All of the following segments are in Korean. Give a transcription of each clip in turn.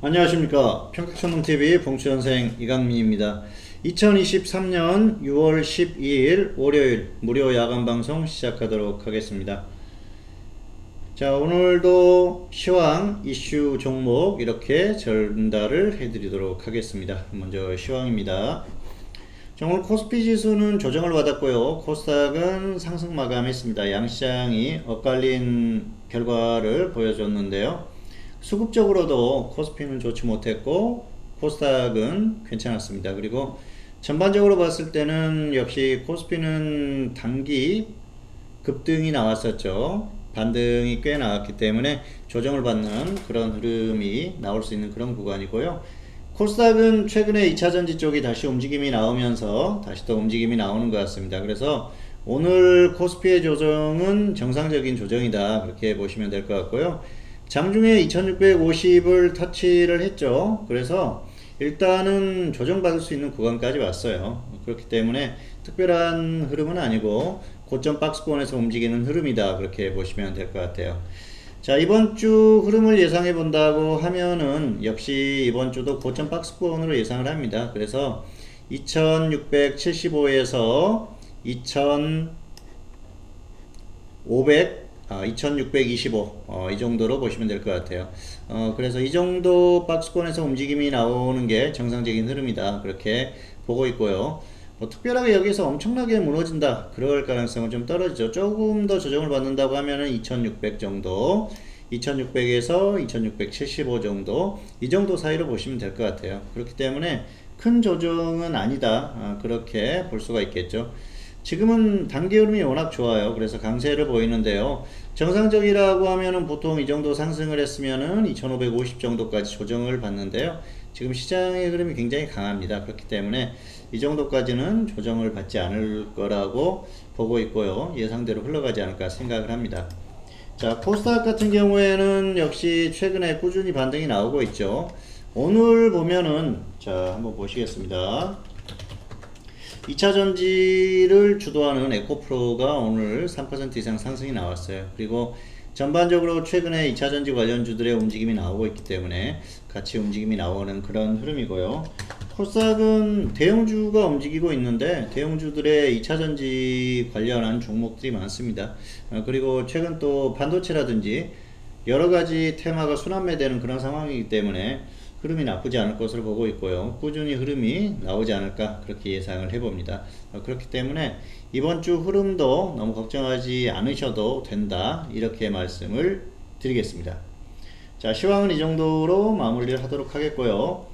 안녕하십니까. 평택천문TV 봉추현생 이강민입니다. 2023년 6월 12일 월요일 무료 야간방송 시작하도록 하겠습니다. 자, 오늘도 시황 이슈 종목 이렇게 전달을 해드리도록 하겠습니다. 먼저 시황입니다. 자, 오늘 코스피 지수는 조정을 받았고요. 코스닥은 상승 마감했습니다. 양시장이 엇갈린 결과를 보여줬는데요. 수급적으로도 코스피는 좋지 못했고 코스닥은 괜찮았습니다. 그리고 전반적으로 봤을 때는 역시 코스피는 단기 급등이 나왔었죠. 반등이 꽤 나왔기 때문에 조정을 받는 그런 흐름이 나올 수 있는 그런 구간이고요. 코스닥은 최근에 2차전지 쪽이 다시 움직임이 나오면서 다시 또 움직임이 나오는 것 같습니다. 그래서 오늘 코스피의 조정은 정상적인 조정이다, 그렇게 보시면 될 것 같고요. 장중에 2650을 터치를 했죠. 그래서 일단은 조정받을 수 있는 구간까지 왔어요. 그렇기 때문에 특별한 흐름은 아니고 고점 박스권에서 움직이는 흐름이다, 그렇게 보시면 될 것 같아요. 자, 이번 주 흐름을 예상해 본다고 하면은 역시 이번 주도 고점 박스권으로 예상을 합니다. 그래서 2675에서 2625, 이 정도로 보시면 될 것 같아요. 그래서 이 정도 박스권에서 움직임이 나오는 게 정상적인 흐름이다, 그렇게 보고 있고요. 뭐 특별하게 여기서 엄청나게 무너진다, 그럴 가능성은 좀 떨어지죠. 조금 더 조정을 받는다고 하면은 2600 정도, 2600에서 2675 정도, 이 정도 사이로 보시면 될 것 같아요. 그렇기 때문에 큰 조정은 아니다, 그렇게 볼 수가 있겠죠. 지금은 단기 흐름이 워낙 좋아요. 그래서 강세를 보이는데요. 정상적이라고 하면은 보통 이 정도 상승을 했으면은 2550 정도까지 조정을 받는데요. 지금 시장의 흐름이 굉장히 강합니다. 그렇기 때문에 이 정도까지는 조정을 받지 않을 거라고 보고 있고요. 예상대로 흘러가지 않을까 생각을 합니다. 자, 코스닥 같은 경우에는 역시 최근에 꾸준히 반등이 나오고 있죠. 오늘 보면은, 자, 한번 보시겠습니다. 2차전지를 주도하는 에코프로가 오늘 3% 이상 상승이 나왔어요. 그리고 전반적으로 최근에 2차전지 관련주들의 움직임이 나오고 있기 때문에 같이 움직임이 나오는 그런 흐름이고요. 코스닥은 대형주가 움직이고 있는데 대형주들의 2차전지 관련한 종목들이 많습니다. 그리고 최근 또 반도체라든지 여러가지 테마가 순환매되는 그런 상황이기 때문에 흐름이 나쁘지 않을 것으로 보고 있고요. 꾸준히 흐름이 나오지 않을까, 그렇게 예상을 해봅니다. 그렇기 때문에 이번 주 흐름도 너무 걱정하지 않으셔도 된다, 이렇게 말씀을 드리겠습니다. 자, 시황은 이 정도로 마무리를 하도록 하겠고요.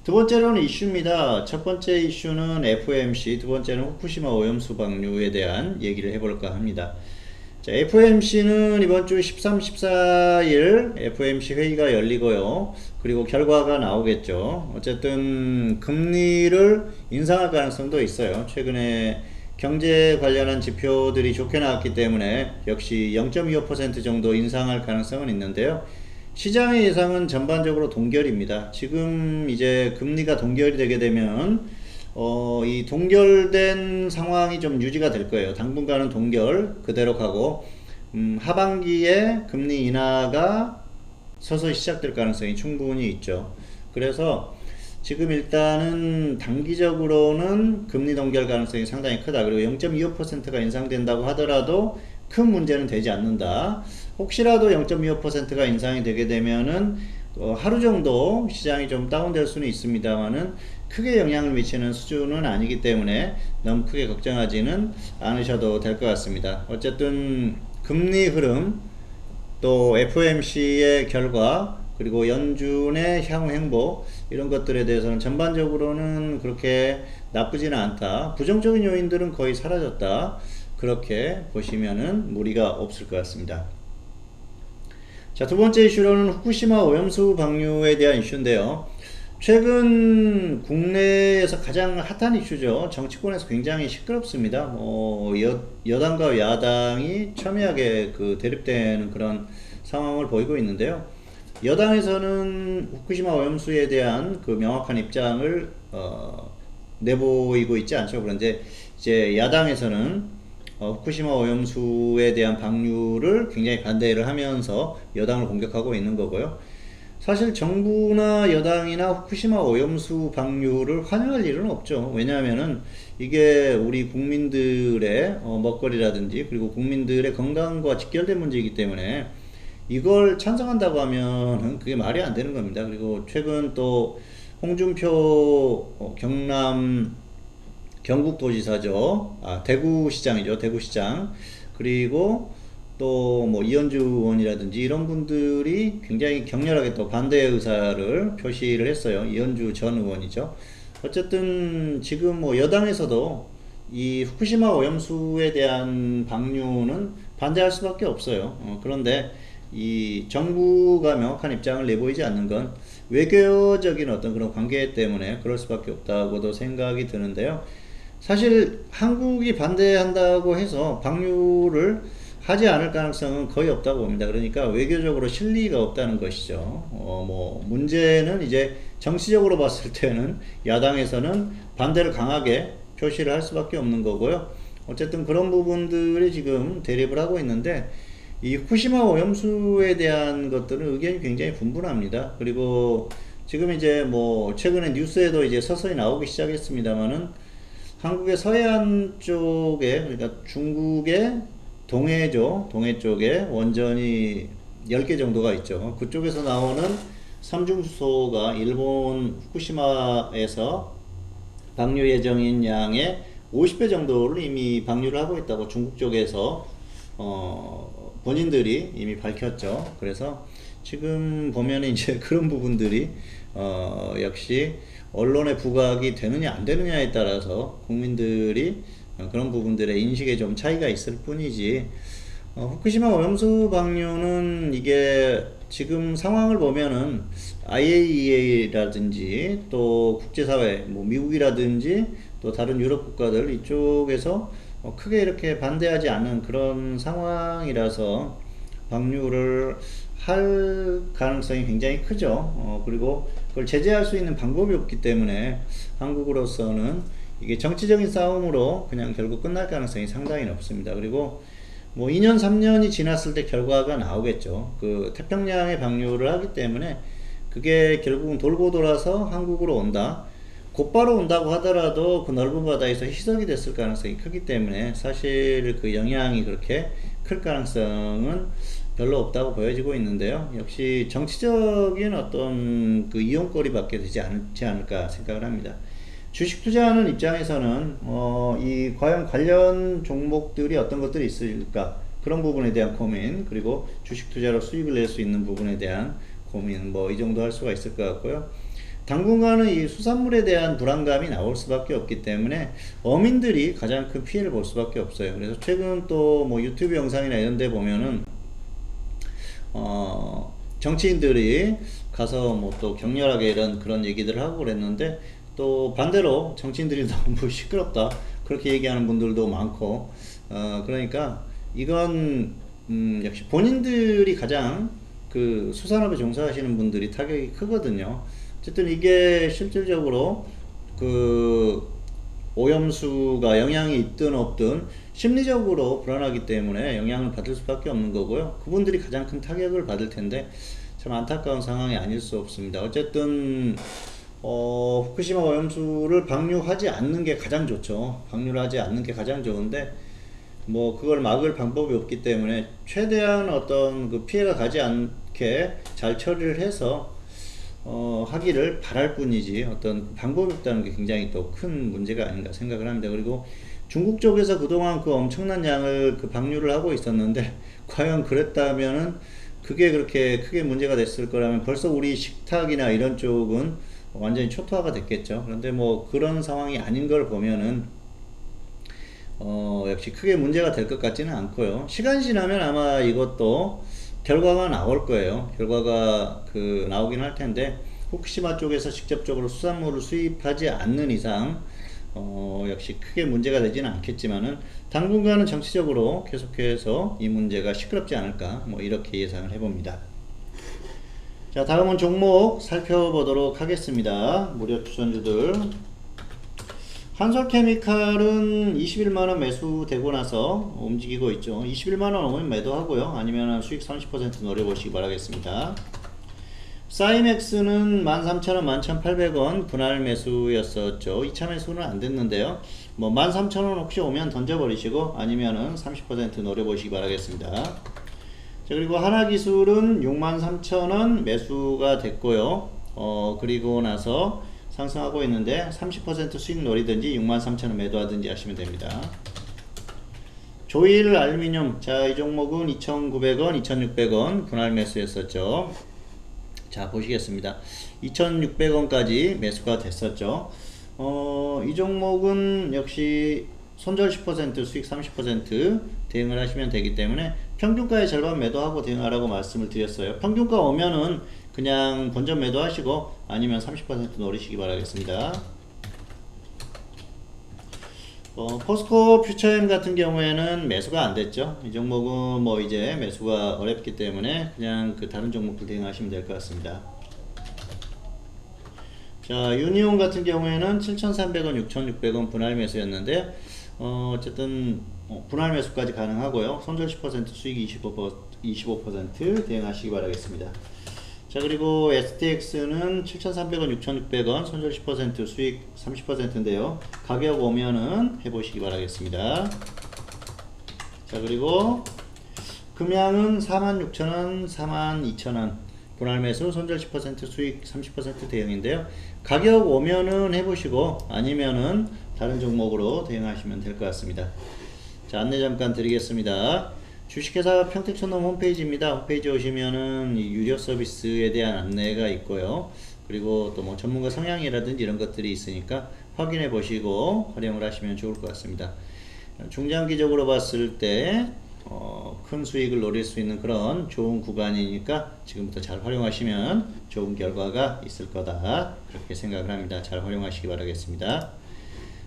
두 번째로는 이슈입니다. 첫 번째 이슈는 FOMC, 두 번째는 후쿠시마 오염수 방류에 대한 얘기를 해볼까 합니다. 자, FOMC는 이번 주 13, 14일 FOMC 회의가 열리고요. 그리고 결과가 나오겠죠. 어쨌든 금리를 인상할 가능성도 있어요. 최근에 경제 관련한 지표들이 좋게 나왔기 때문에 역시 0.25% 정도 인상할 가능성은 있는데요. 시장의 예상은 전반적으로 동결입니다. 지금 이제 금리가 동결이 되게 되면 이 동결된 상황이 좀 유지가 될 거예요. 당분간은 동결 그대로 가고 하반기에 금리 인하가 서서히 시작될 가능성이 충분히 있죠. 그래서 지금 일단은 단기적으로는 금리 동결 가능성이 상당히 크다. 그리고 0.25%가 인상된다고 하더라도 큰 문제는 되지 않는다. 혹시라도 0.25%가 인상이 되게 되면은 하루 정도 시장이 좀 다운될 수는 있습니다만은 크게 영향을 미치는 수준은 아니기 때문에 너무 크게 걱정하지는 않으셔도 될 것 같습니다. 어쨌든 금리 흐름, 또 FOMC의 결과, 그리고 연준의 향후 행보, 이런 것들에 대해서는 전반적으로는 그렇게 나쁘지는 않다. 부정적인 요인들은 거의 사라졌다, 그렇게 보시면은 무리가 없을 것 같습니다. 자, 두 번째 이슈로는 후쿠시마 오염수 방류에 대한 이슈인데요. 최근 국내에서 가장 핫한 이슈죠. 정치권에서 굉장히 시끄럽습니다. 여당과 야당이 첨예하게 대립되는 그런 상황을 보이고 있는데요. 여당에서는 후쿠시마 오염수에 대한 명확한 입장을 내보이고 있지 않죠. 그런데 이제 야당에서는 후쿠시마 오염수에 대한 방류를 굉장히 반대를 하면서 여당을 공격하고 있는 거고요. 사실 정부나 여당이나 후쿠시마 오염수 방류를 환영할 일은 없죠. 왜냐하면은 이게 우리 국민들의 먹거리라든지 그리고 국민들의 건강과 직결된 문제이기 때문에 이걸 찬성한다고 하면은 그게 말이 안 되는 겁니다. 그리고 최근 또 홍준표 경남 경북도지사죠. 대구시장이죠. 대구시장. 그리고 또 뭐 이현주 의원이라든지 이런 분들이 굉장히 격렬하게 또 반대 의사를 표시를 했어요. 이현주 전 의원이죠. 어쨌든 지금 뭐 여당에서도 이 후쿠시마 오염수에 대한 방류는 반대할 수밖에 없어요. 그런데 이 정부가 명확한 입장을 내보이지 않는 건 외교적인 어떤 그런 관계 때문에 그럴 수밖에 없다고도 생각이 드는데요. 사실 한국이 반대한다고 해서 방류를 하지 않을 가능성은 거의 없다고 봅니다. 그러니까 외교적으로 실리가 없다는 것이죠. 뭐 문제는 이제 정치적으로 봤을 때는 야당에서는 반대를 강하게 표시를 할 수밖에 없는 거고요. 어쨌든 그런 부분들이 지금 대립을 하고 있는데 이 후쿠시마 오염수에 대한 것들은 의견이 굉장히 분분합니다. 그리고 지금 이제 뭐 최근에 뉴스에도 이제 서서히 나오기 시작했습니다만은 한국의 서해안 쪽에 그러니까 중국의 동해죠. 동해 쪽에 원전이 10개 정도가 있죠. 그쪽에서 나오는 삼중수소가 일본 후쿠시마에서 방류 예정인 양의 50배 정도를 이미 방류를 하고 있다고 중국 쪽에서 본인들이 이미 밝혔죠. 그래서 지금 보면 이제 그런 부분들이 역시 언론에 부각이 되느냐 안 되느냐에 따라서 국민들이 그런 부분들의 인식에 좀 차이가 있을 뿐이지 후쿠시마 오염수 방류는 이게 지금 상황을 보면은 IAEA라든지 또 국제사회 뭐 미국이라든지 또 다른 유럽 국가들 이쪽에서 크게 이렇게 반대하지 않은 그런 상황이라서 방류를 할 가능성이 굉장히 크죠. 그리고 그걸 제재할 수 있는 방법이 없기 때문에 한국으로서는 이게 정치적인 싸움으로 그냥 결국 끝날 가능성이 상당히 높습니다. 그리고 뭐 2년, 3년이 지났을 때 결과가 나오겠죠. 그 태평양에 방류를 하기 때문에 그게 결국은 돌고 돌아서 한국으로 온다. 곧바로 온다고 하더라도 그 넓은 바다에서 희석이 됐을 가능성이 크기 때문에 사실 그 영향이 그렇게 클 가능성은 별로 없다고 보여지고 있는데요. 역시 정치적인 어떤 그 이용거리밖에 되지 않지 않을까 생각을 합니다. 주식 투자하는 입장에서는 이 과연 관련 종목들이 어떤 것들이 있을까 그런 부분에 대한 고민 그리고 주식 투자로 수익을 낼 수 있는 부분에 대한 고민 뭐 이 정도 할 수가 있을 것 같고요. 당분간은 이 수산물에 대한 불안감이 나올 수밖에 없기 때문에 어민들이 가장 큰 피해를 볼 수밖에 없어요. 그래서 최근 또 뭐 유튜브 영상이나 이런 데 보면은 정치인들이 가서 뭐 또 격렬하게 이런 그런 얘기들을 하고 그랬는데 또 반대로 정치인들이 너무 시끄럽다 그렇게 얘기하는 분들도 많고 그러니까 이건 역시 본인들이 가장 그 수산업에 종사하시는 분들이 타격이 크거든요. 어쨌든 이게 실질적으로 그 오염수가 영향이 있든 없든 심리적으로 불안하기 때문에 영향을 받을 수밖에 없는 거고요. 그분들이 가장 큰 타격을 받을 텐데 참 안타까운 상황이 아닐 수 없습니다. 어쨌든 후쿠시마 오염수를 방류하지 않는 게 가장 좋죠. 방류를 하지 않는 게 가장 좋은데 뭐 그걸 막을 방법이 없기 때문에 최대한 어떤 그 피해가 가지 않게 잘 처리를 해서 하기를 바랄 뿐이지 어떤 방법이 없다는 게 굉장히 또 큰 문제가 아닌가 생각을 합니다. 그리고 중국 쪽에서 그동안 그 엄청난 양을 그 방류를 하고 있었는데 과연 그랬다면은 그게 그렇게 크게 문제가 됐을 거라면 벌써 우리 식탁이나 이런 쪽은 완전히 초토화가 됐겠죠. 그런데 뭐 그런 상황이 아닌 걸 보면은 역시 크게 문제가 될 것 같지는 않고요. 시간이 지나면 아마 이것도 결과가 나올 거예요. 결과가 그 나오긴 할 텐데 후쿠시마 쪽에서 직접적으로 수산물을 수입하지 않는 이상 역시 크게 문제가 되지는 않겠지만은 당분간은 정치적으로 계속해서 이 문제가 시끄럽지 않을까 뭐 이렇게 예상을 해봅니다. 자, 다음은 종목 살펴보도록 하겠습니다. 무료 추천주들. 한솔케미칼은 21만원 매수되고 나서 움직이고 있죠. 21만원 오면 매도하고요. 아니면 수익 30% 노려보시기 바라겠습니다. 사이맥스는 13,000원, 11,800원 분할 매수였었죠. 2차 매수는 안 됐는데요. 뭐 13,000원 혹시 오면 던져버리시고 아니면은 30% 노려보시기 바라겠습니다. 자, 그리고 하나기술은 63,000원 매수가 됐고요. 그리고 나서 상승하고 있는데 30% 수익 노리든지 63,000원 매도하든지 하시면 됩니다. 조일 알루미늄, 자, 이 종목은 2,900원, 2,600원 분할 매수였었죠. 자, 보시겠습니다. 2,600원까지 매수가 됐었죠. 이 종목은 역시 손절 10%, 수익 30% 대응을 하시면 되기 때문에 평균가의 절반 매도하고 대응하라고 말씀을 드렸어요. 평균가 오면은 그냥 본전 매도하시고 아니면 30% 노리시기 바라겠습니다. 포스코 퓨처엠 같은 경우에는 매수가 안 됐죠. 이 종목은 뭐 이제 매수가 어렵기 때문에 그냥 그 다른 종목들 대응하시면 될 것 같습니다. 자, 유니온 같은 경우에는 7,300원, 6,600원 분할 매수였는데 어쨌든 분할 매수까지 가능하고요. 손절 10%, 수익 25% 대응하시기 바라겠습니다. 자, 그리고 STX는 7,300원, 6,600원, 손절 10%, 수익 30%인데요. 가격 오면은 해보시기 바라겠습니다. 자, 그리고 금양은 46,000원, 42,000원 분할 매수, 손절 10%, 수익 30% 대응인데요. 가격 오면은 해보시고 아니면은 다른 종목으로 대응하시면 될 것 같습니다. 자, 안내 잠깐 드리겠습니다. 주식회사 평택촌놈 홈페이지입니다. 홈페이지 오시면은 유료 서비스에 대한 안내가 있고요. 그리고 또 뭐 전문가 성향이라든지 이런 것들이 있으니까 확인해 보시고 활용을 하시면 좋을 것 같습니다. 중장기적으로 봤을 때 큰 수익을 노릴 수 있는 그런 좋은 구간이니까 지금부터 잘 활용하시면 좋은 결과가 있을 거다, 그렇게 생각을 합니다. 잘 활용하시기 바라겠습니다.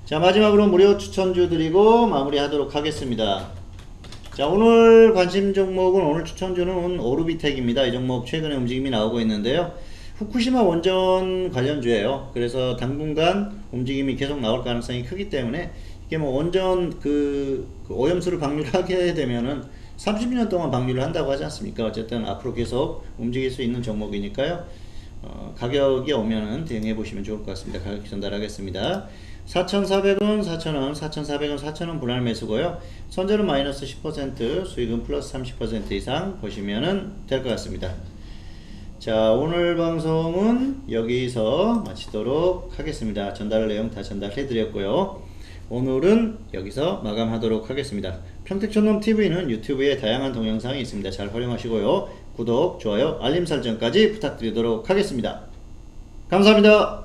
자, 마지막으로 무료 추천주 드리고 마무리하도록 하겠습니다. 자, 오늘 관심 종목은, 오늘 추천주는 오르비텍입니다. 이 종목 최근에 움직임이 나오고 있는데요. 후쿠시마 원전 관련주예요. 그래서 당분간 움직임이 계속 나올 가능성이 크기 때문에 이게 뭐 원전 그 오염수를 방류하게 되면은 30년 동안 방류를 한다고 하지 않습니까? 어쨌든 앞으로 계속 움직일 수 있는 종목이니까요. 가격이 오면은 대응해 보시면 좋을 것 같습니다. 가격 전달하겠습니다. 4,400원, 4,000원, 4,400원, 4,000원 분할 매수고요. 손절은 마이너스 10%, 수익은 플러스 30% 이상 보시면은 될 것 같습니다. 자, 오늘 방송은 여기서 마치도록 하겠습니다. 전달 내용 다 전달해 드렸고요. 오늘은 여기서 마감하도록 하겠습니다. 평택촌놈TV는 유튜브에 다양한 동영상이 있습니다. 잘 활용하시고요. 구독, 좋아요, 알림 설정까지 부탁드리도록 하겠습니다. 감사합니다.